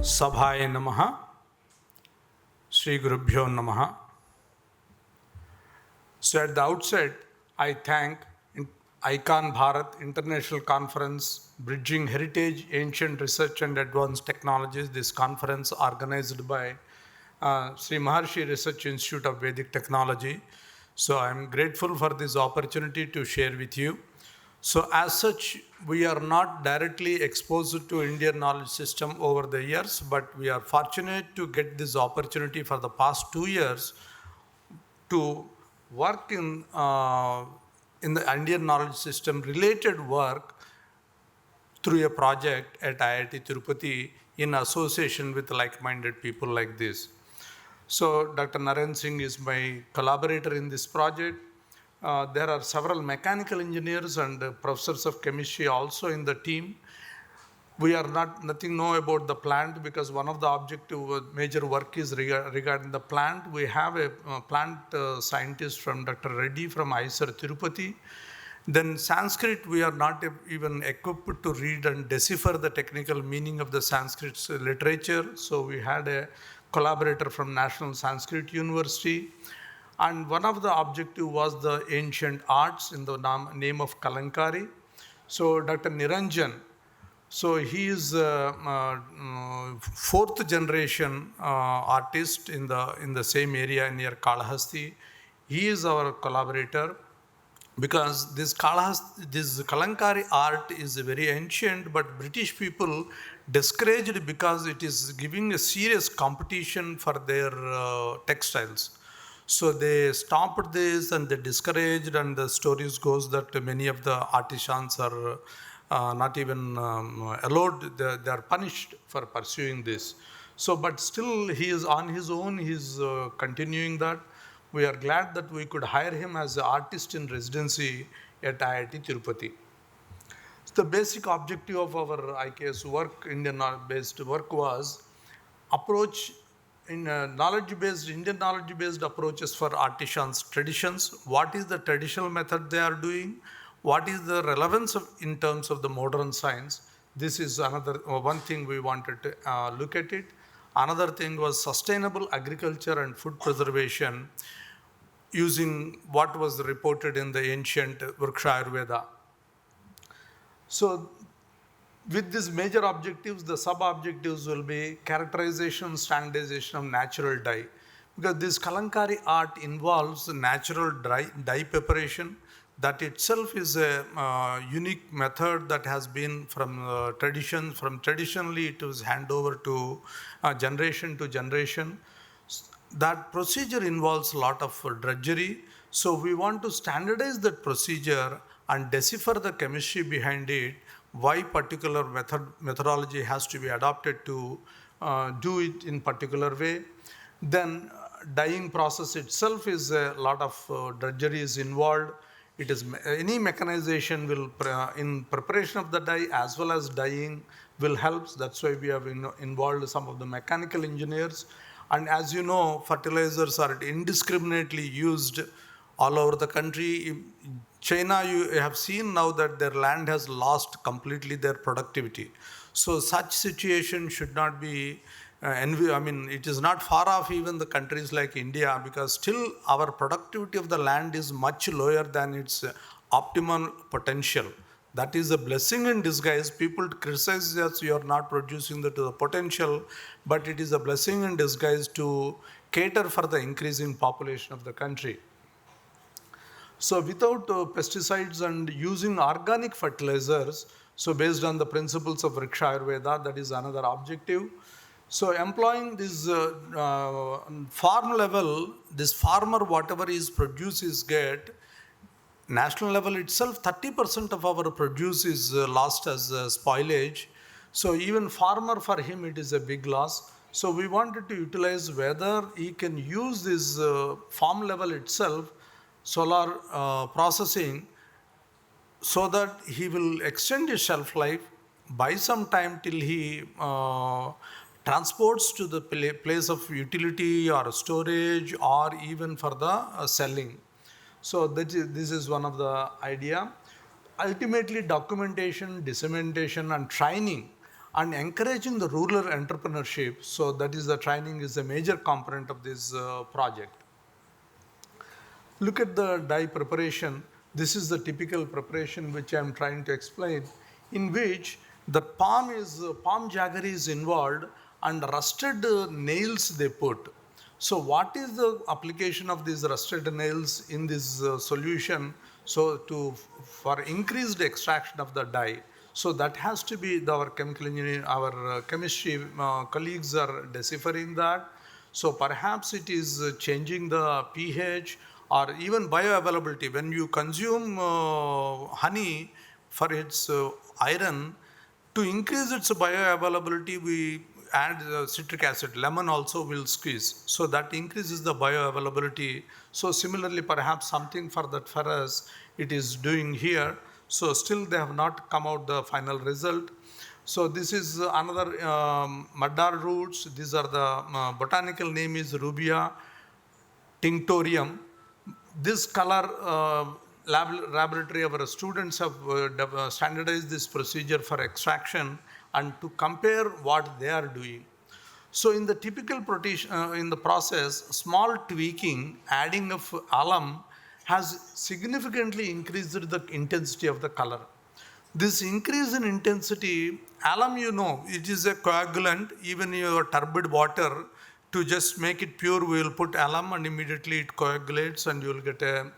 Sabhaya Namaha, Sri Gurubhyo Namaha. So at the outset, I thank ICON Bharat International Conference, Bridging Heritage, Ancient Research and Advanced Technologies. This conference organized by Srimaharshi Research Institute of Vedic Technology. So I'm grateful for this opportunity to share with you. So as such, we are not directly exposed to Indian knowledge system over the years, but we are fortunate to get this opportunity for the past 2 years to work in the Indian knowledge system related work through a project at IIT Tirupati in association with like-minded people like this. So Dr. Naren Singh is my collaborator in this project. There are several mechanical engineers and professors of chemistry also in the team. We are nothing know about the plant because one of the objective major work is regarding the plant. We have a plant scientist from Dr. Reddy from IIT Tirupati. Then Sanskrit, we are not even equipped to read and decipher the technical meaning of the Sanskrit literature. So we had a collaborator from National Sanskrit University. And one of the objective was the ancient arts in the name of Kalamkari. So Dr. Niranjan, so he is fourth generation artist in the same area near Kalahasti. He is our collaborator because this Kalamkari art is very ancient, but British people discouraged because it is giving a serious competition for their textiles. So they stopped this and they discouraged, and the stories goes that many of the artisans are not even allowed, they are punished for pursuing this. So, but still he is on his own, he is continuing that. We are glad that we could hire him as an artist in residency at IIT Tirupati. So the basic objective of our IKS work, Indian-based work, was approach in Indian knowledge-based approaches for artisans' traditions. What is the traditional method they are doing? What is the relevance in terms of the modern science? This is another one thing we wanted to look at it. Another thing was sustainable agriculture and food preservation using what was reported in the ancient Vriksha Ayurveda. So with these major objectives, the sub-objectives will be characterization, standardization of natural dye. Because this Kalamkari art involves natural dye preparation. That itself is a unique method that has been from tradition. From traditionally, it was handed over to generation to generation. That procedure involves a lot of drudgery. So we want to standardize that procedure and decipher the chemistry behind it, why particular methodology has to be adopted to do it in particular way. Then dyeing process itself is a lot of drudgery is involved. It is any mechanization will in preparation of the dye as well as dyeing will help. That's why we have involved some of the mechanical engineers. And as you know, fertilizers are indiscriminately used all over the country. China, you have seen now that their land has lost completely their productivity. So such situation should not be, it is not far off even the countries like India, because still our productivity of the land is much lower than its optimal potential. That is a blessing in disguise. People criticize us, you are not producing to the potential, but it is a blessing in disguise to cater for the increasing population of the country. So without pesticides and using organic fertilizers, so based on the principles of Vriksha Ayurveda, that is another objective. So employing this farm level, this farmer whatever is produce is get, national level itself 30% of our produce is lost as spoilage. So even farmer, for him it is a big loss. So we wanted to utilize whether he can use this farm level itself, solar processing, so that he will extend his shelf life by some time till he transports to the place of utility or storage or even for the selling. So this is one of the idea. Ultimately, documentation, dissemination and training and encouraging the rural entrepreneurship. So that is the training is a major component of this project. Look at the dye preparation. This is the typical preparation which I am trying to explain, in which the palm jaggery is involved and rusted nails they put. So what is the application of these rusted nails in this solution? So for increased extraction of the dye. So that has to be our chemical engineering, our chemistry colleagues are deciphering that. So perhaps it is changing the pH or even bioavailability. When you consume honey for its iron, to increase its bioavailability, we add citric acid. Lemon also will squeeze. So that increases the bioavailability. So similarly, perhaps something for that ferrous it is doing here. So still they have not come out the final result. So this is another madar roots. These are the botanical name is Rubia tinctorium. This color laboratory of our students have standardized this procedure for extraction and to compare what they are doing. So in the typical in the process, small tweaking, adding of alum has significantly increased the intensity of the color. This increase in intensity, alum, it is a coagulant. Even your turbid water, to just make it pure, we will put alum and immediately it coagulates and you will get a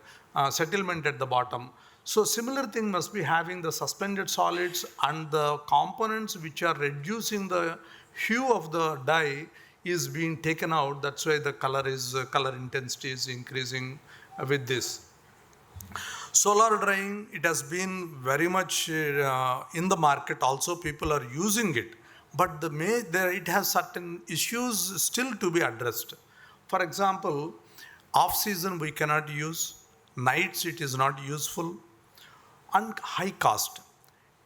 settlement at the bottom. So similar thing must be having the suspended solids and the components which are reducing the hue of the dye is being taken out. That's why the color intensity is increasing with this. Solar drying, it has been very much in the market. Also, people are using it, but it has certain issues still to be addressed. For example, off season we cannot use, nights it is not useful, and high cost.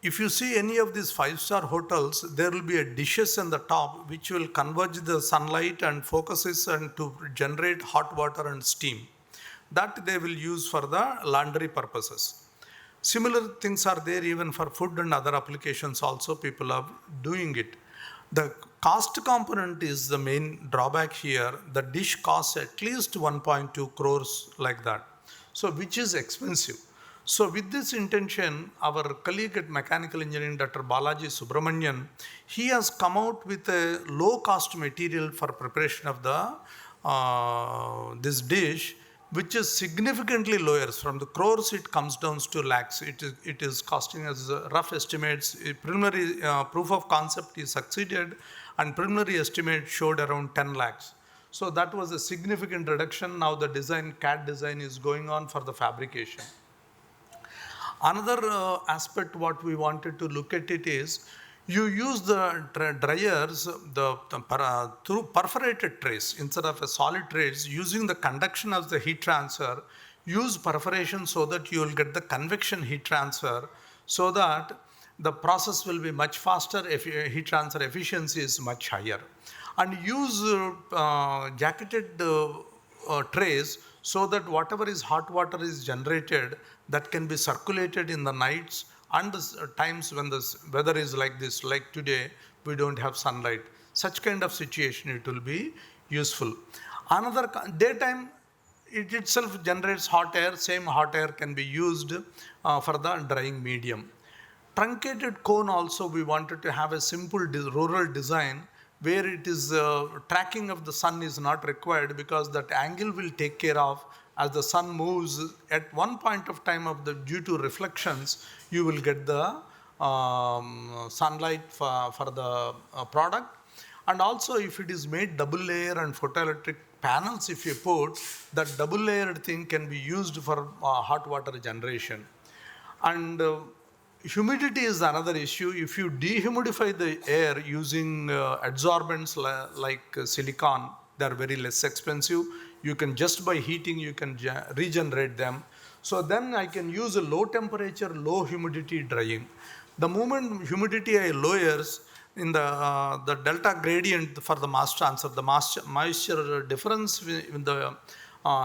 If you see any of these 5-star hotels, there will be a dishes on the top which will converge the sunlight and focuses and to generate hot water and steam. That they will use for the laundry purposes. Similar things are there even for food and other applications also, people are doing it. The cost component is the main drawback here. The dish costs at least 1.2 crores like that. So which is expensive. So with this intention, our colleague at Mechanical Engineering, Dr. Balaji Subramanian, he has come out with a low cost material for preparation of the this dish, which is significantly lower. From the crores, it comes down to lakhs. It is costing us rough estimates. Preliminary proof of concept is succeeded, and preliminary estimate showed around 10 lakhs. So that was a significant reduction. Now the CAD design is going on for the fabrication. Another aspect what we wanted to look at it is, you use the dryers through perforated trays instead of a solid trays. Using the conduction of the heat transfer, use perforation so that you will get the convection heat transfer, so that the process will be much faster, heat transfer efficiency is much higher. And use jacketed trays so that whatever is hot water is generated, that can be circulated in the nights and the times when the weather is like this, like today, we don't have sunlight. Such kind of situation, it will be useful. Another, daytime, it itself generates hot air. Same hot air can be used for the drying medium. Truncated cone also, we wanted to have a simple rural design where it is tracking of the sun is not required, because that angle will take care of as the sun moves. At one point of time due to reflections, you will get the sunlight for the product. And also, if it is made double layer and photoelectric panels, if you put, that double layered thing can be used for hot water generation. And humidity is another issue. If you dehumidify the air using adsorbents like silicon, they are very less expensive. You can just by heating, you can regenerate them. So then I can use a low temperature, low humidity drying. The moment humidity lowers, in the delta gradient for the mass transfer, the moisture difference in the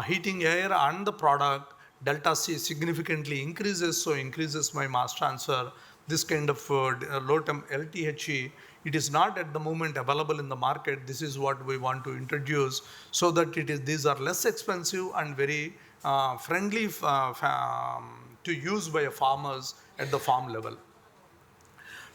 heating air and the product, delta C significantly increases, so increases my mass transfer. This kind of low temp LTHE It is not at the moment available in the market. This is what we want to introduce so that these are less expensive and very friendly to use by farmers at the farm level.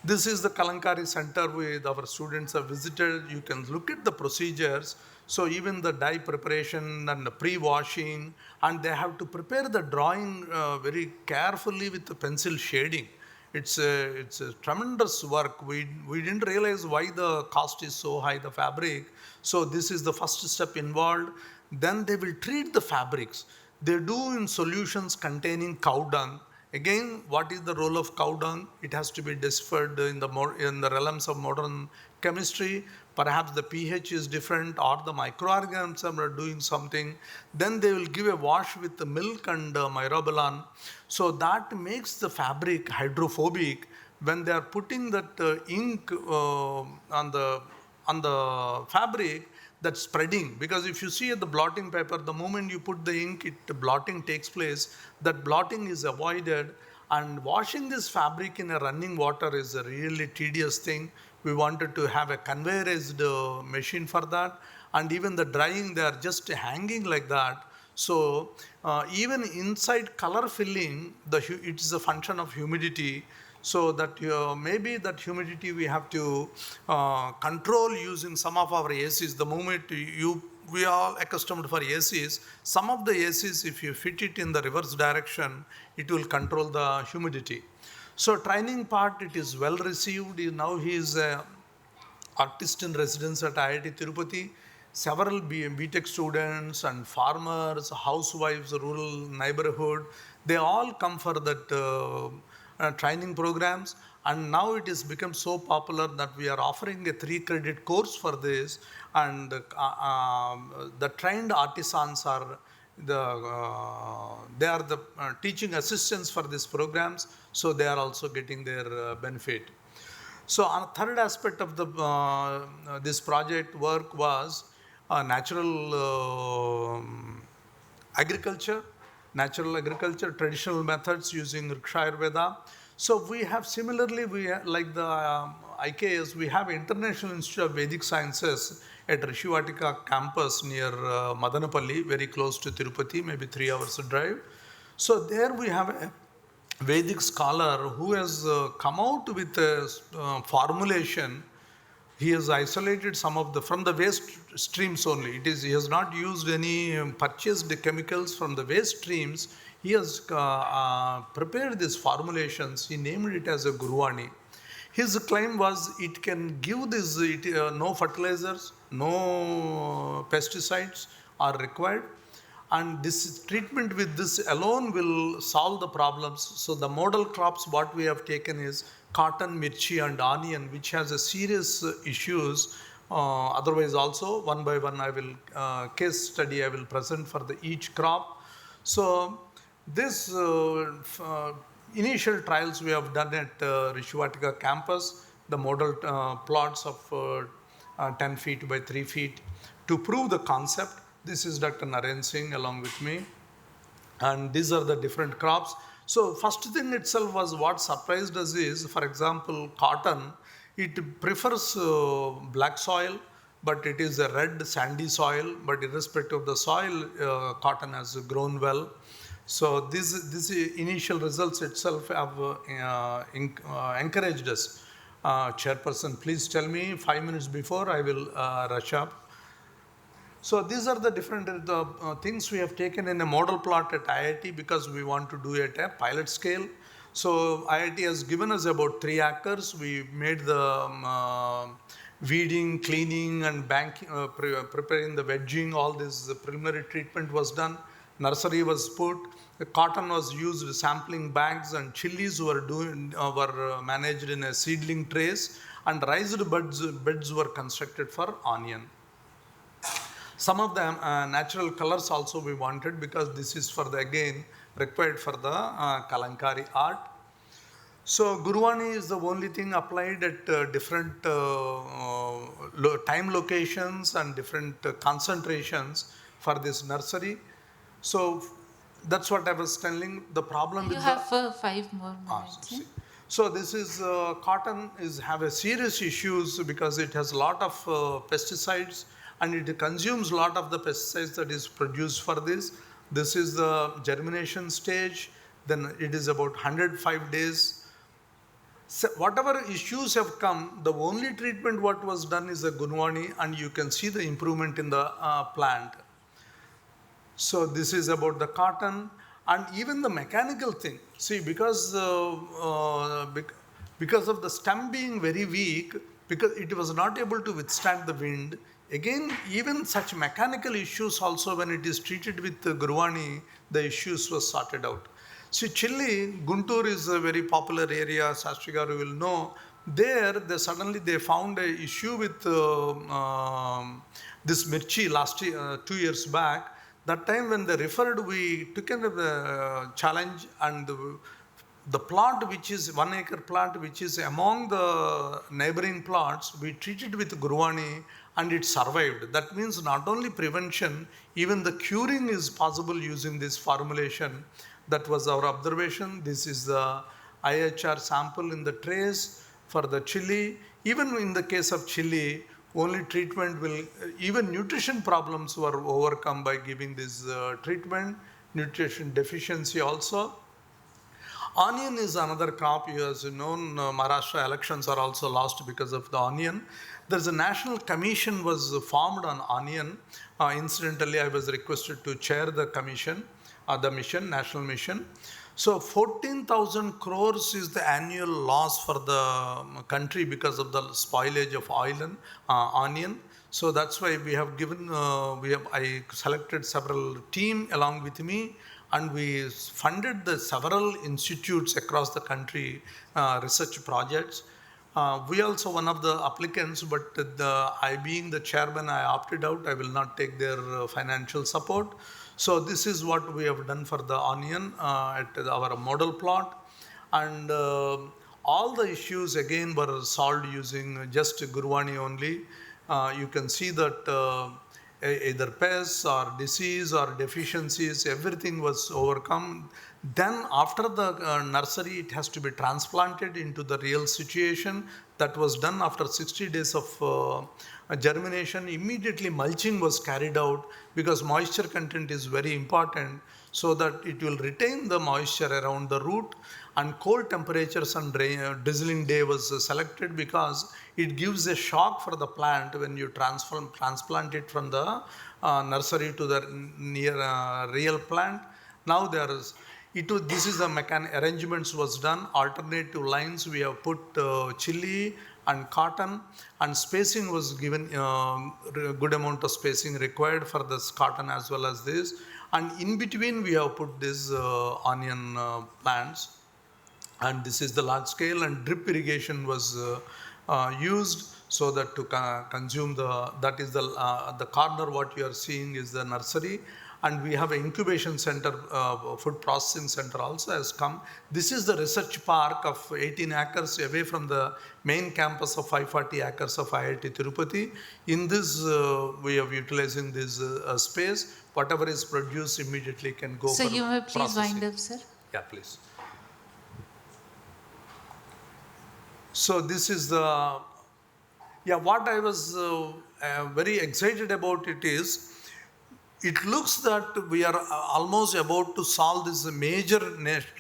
This is the Kalamkari center with our students have visited. You can look at the procedures. So even the dye preparation and the pre-washing, and they have to prepare the drawing very carefully with the pencil shading. It's a tremendous work. We didn't realize why the cost is so high, the fabric. So this is the first step involved. Then they will treat the fabrics. They do in solutions containing cow dung. Again, what is the role of cow dung? It has to be deciphered in the realms of modern chemistry. Perhaps the pH is different or the microorganisms are doing something. Then they will give a wash with the milk and myrobalan. So that makes the fabric hydrophobic. When they are putting that ink on the fabric, that's spreading, because if you see at the blotting paper, the moment you put the ink, the blotting takes place. That blotting is avoided, and washing this fabric in a running water is a really tedious thing. We wanted to have a conveyorized machine for that, and even the drying, they are just hanging like that. So even inside color filling, it is a function of humidity. So that maybe that humidity we have to control using some of our ACs. The moment we are all accustomed for ACs, some of the ACs, if you fit it in the reverse direction, it will control the humidity. So training part, it is well received. Now he is an artist in residence at IIT Tirupati. Several BTech students and farmers, housewives, rural neighborhood, they all come for that training programs, and now it has become so popular that we are offering a 3-credit course for this, and the trained artisans are they are the teaching assistants for these programs, so they are also getting their benefit. So a third aspect of the this project work was natural agriculture, traditional methods using Riksha Ayurveda. So we have similarly, like the IKS, we have International Institute of Vedic Sciences at Rishivatika campus near Madanapalli, very close to Tirupati, maybe 3 hours drive. So there we have a Vedic scholar who has come out with a formulation. He has isolated some of from the waste streams only. He has not used any purchased chemicals from the waste streams. He has prepared these formulations. He named it as a Gurwani. His claim was it can give this, no fertilizers, no pesticides are required, and this treatment with this alone will solve the problems. So the model crops what we have taken is cotton, mirchi and onion, which has a serious issues. Otherwise also one by one I will case study I will present for each crop. So this initial trials we have done at Rishivatika campus, the model plots of 10 feet by 3 feet to prove the concept. This is Dr. Naren Singh along with me, and these are the different crops. So first thing itself was what surprised us is, for example, cotton, it prefers black soil, but it is a red sandy soil, but irrespective of the soil, cotton has grown well. So this initial results itself have encouraged us. Chairperson, please tell me 5 minutes before I will rush up. So these are the different things we have taken in a model plot at IIT because we want to do it at a pilot scale. So IIT has given us about 3 acres. We made the weeding, cleaning and banking, preparing the vegging, all this preliminary treatment was done. Nursery was put, the cotton was used, sampling bags, and chilies were managed in a seedling trays, and raised beds were constructed for onion. Some of the natural colors also we wanted because this is for the, again, required for the Kalamkari art. So Gurwani is the only thing applied at different time locations and different concentrations for this nursery. So that's what I was telling. The problem you with have 5 more minutes. So this is cotton is have a serious issues because it has a lot of pesticides and it consumes a lot of the pesticides that is produced for this. This is the germination stage. Then it is about 105 days. So whatever issues have come, the only treatment what was done is a Gunwani, and you can see the improvement in the plant. So this is about the cotton and even the mechanical thing. See, because of the stem being very weak, because it was not able to withstand the wind. Again, even such mechanical issues also, when it is treated with Gurwani, the issues was sorted out. See, Chile, Guntur is a very popular area. Sastry garu will know. There, suddenly they found a issue with this mirchi last year, 2 years back. That time when they referred, we took the challenge, and the plot, which is 1 acre plot, which is among the neighboring plots, we treated with Gurwani and it survived. That means not only prevention, even the curing is possible using this formulation. That was our observation. This is the IHR sample in the trace for the chili. Even in the case of chili, only treatment will, even nutrition problems were overcome by giving this treatment, nutrition deficiency also. Onion is another crop. As you know, Maharashtra elections are also lost because of the onion. There's a national commission was formed on onion. Incidentally, I was requested to chair the commission, the mission, national mission. So 14,000 crores is the annual loss for the country because of the spoilage of oil and onion. So that's why we have given, I selected several team along with me, and we funded the several institutes across the country, research projects. We also one of the applicants, but I being the chairman, I opted out. I will not take their financial support. So this is what we have done for the onion at our model plot. And all the issues again were solved using just Gurwani only. You can see that either pests or disease or deficiencies, everything was overcome. Then after the nursery, it has to be transplanted into the real situation. That was done after 60 days of germination. Immediately mulching was carried out because moisture content is very important, so that it will retain the moisture around the root. And cold temperatures and drizzling day was selected because it gives a shock for the plant when you transplant it from the nursery to the near real plant. Now this is the arrangements was done. Alternative lines we have put chili and cotton, and spacing was given, good amount of spacing required for this cotton as well as this. And in between we have put these onion plants. And this is the large scale, and drip irrigation was used so that to consume that is the corner what you are seeing is the nursery. And we have an incubation center, food processing center also has come. This is the research park of 18 acres away from the main campus of 540 acres of IIT Tirupati. In this, we are utilizing this space. Whatever is produced immediately can go for processing. So you may please wind up, sir. Yeah, please. So this is the, what I was very excited about it is, it looks that we are almost about to solve this major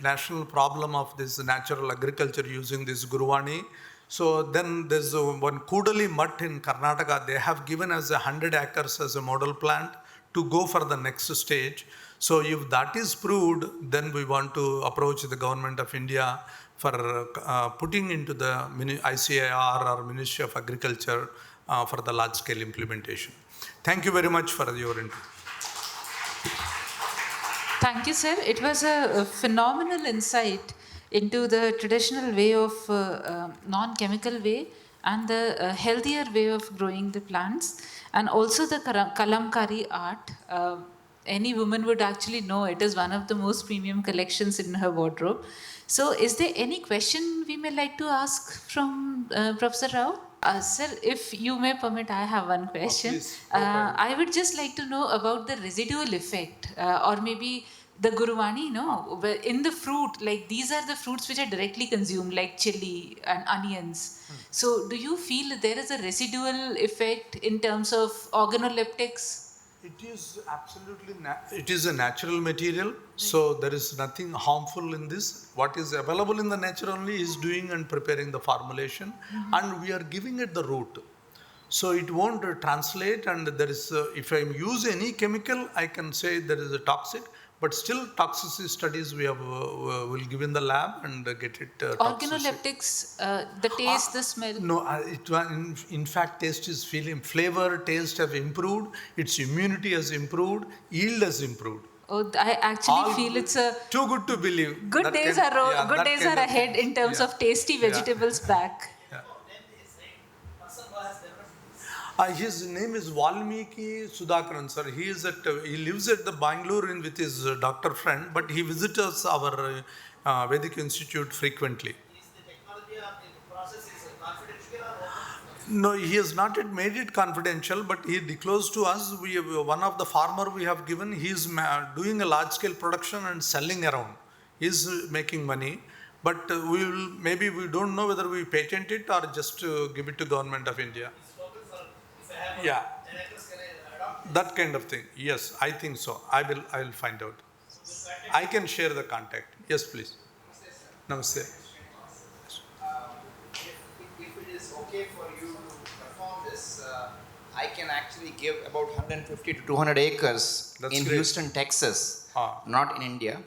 national problem of this natural agriculture using this Gurwani. So then there's one Kudali Mutt in Karnataka. They have given us 100 acres as a model plant to go for the next stage. So if that is proved, then we want to approach the government of India for putting into the ICAR or Ministry of Agriculture for the large scale implementation. Thank you very much for your interest. Thank you, sir. It was a phenomenal insight into the traditional way of non-chemical way and the healthier way of growing the plants, and also the Kalamkari art. Any woman would actually know it is one of the most premium collections in her wardrobe. So is there any question we may like to ask from Professor Rao? Sir, if you may permit, I have one question. Please, I would just like to know about the residual effect, or maybe the Guruvani, in the fruit, like these are the fruits which are directly consumed, like chili and onions. So, do you feel that there is a residual effect in terms of organoleptics? It is absolutely, it is a natural material, so there is nothing harmful in this. What is available in the nature only is doing and preparing the formulation, and we are giving it the root. So it won't translate, and there is, if I use any chemical, I can say there is a toxic, but still toxicity studies we have, will give in the lab and get it toxicity. Organoleptics, the taste, the smell. No, in fact, taste is feeling, flavor, taste have improved, its immunity has improved, yield has improved. Oh, I actually All feel good, it's a too good to believe. good That days kind- are yeah, good that days kind are of ahead thing. in terms Yeah. of tasty vegetables back. Yeah. His name is Valmiki Sudhakaran, sir. He lives at the Bangalore with his doctor friend, but he visits us our Vedic Institute frequently. Is the technology or the process is confidential or open? No, he has not yet made it confidential, but he disclosed to us. We have, one of the farmer we have given. He is doing a large scale production and selling around. He is making money, but we will, maybe we don't know whether we patent it or just give it to government of India. It's open for if I have Yeah. 10 acres, can I adopt? That kind of thing. Yes, I think so. I will find out. I can share the contact. Yes, please. Namaste. If it is okay for you to perform this, I can actually give about 150 to 200 acres That's in great. Houston, Texas, Ah. not in India.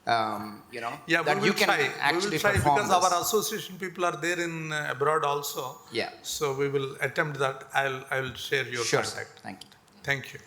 Yeah, that we will you can try. actually We will try perform because this. our association people are there in abroad also. Yeah. So we will attempt that. I will share your Sure, sir. contact. Thank you. Thank you.